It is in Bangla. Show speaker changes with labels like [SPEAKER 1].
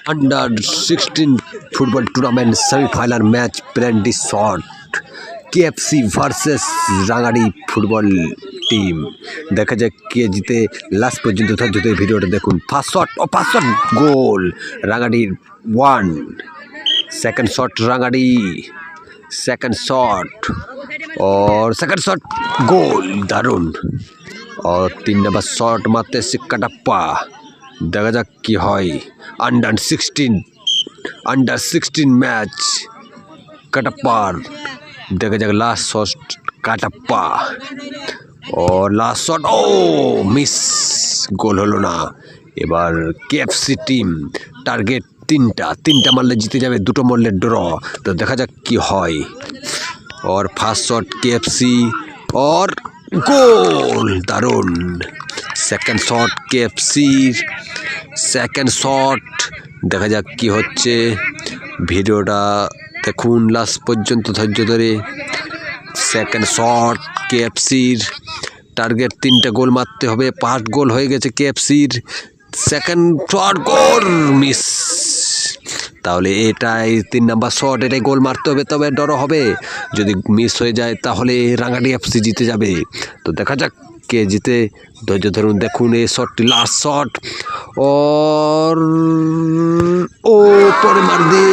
[SPEAKER 1] Under 16 football tournament semifinal match penalty shot KFC versus রাঙাড়ি ফুটবল টিম। দেখা যাক কে জিতে লাস্ট পর্যন্ত ধৈর্য ভিডিওটা দেখুন। ফার্স্ট শট গোল রাঙাড়ির 1, सेकंड शॉट रांगाड़ी, सेकंड शॉट और सेकंड शॉट गोल दारुण। और 3 नंबर शॉट मारते काटाप्पा। দেখা যাক কি হয়। अंडर 16 मैच काटाप्पार। দেখা যাক लास्ट शॉट काटाप्पा और लास्ट शॉट ओ मिस गोल हलो ना। এবার কেএফসি টিম টার্গেট 3টা মারলে জিতে যাবে, 2টো মারলে ড্র। তো দেখা যাক কি হয়। और फास्ट शॉट केएफसी और गोल दारुण। Second shot KFC, second shot. দেখা যাক কি হচ্ছে। ভিডিওটা দেখুন লাস্ট পর্যন্ত ধৈর্য ধরে। সেকেন্ড শট কেএফসির টার্গেট 3টা গোল মারতে হবে। 5 গোল হয়ে গেছে কেএফসির। Second shot goal miss. তাহলে এটাই 3 নাম্বার শট, এটাই গোল মারতে হবে, তবে ড্র হবে। যদি মিস হয়ে যায় তাহলে রাঙাড়ি এফসি জিতে যাবে। তো দেখা যাক কে জিতে। ধৈর্য ধরুন, দেখুন এই শটটি লাস্ট শট और ओ पर मार दी।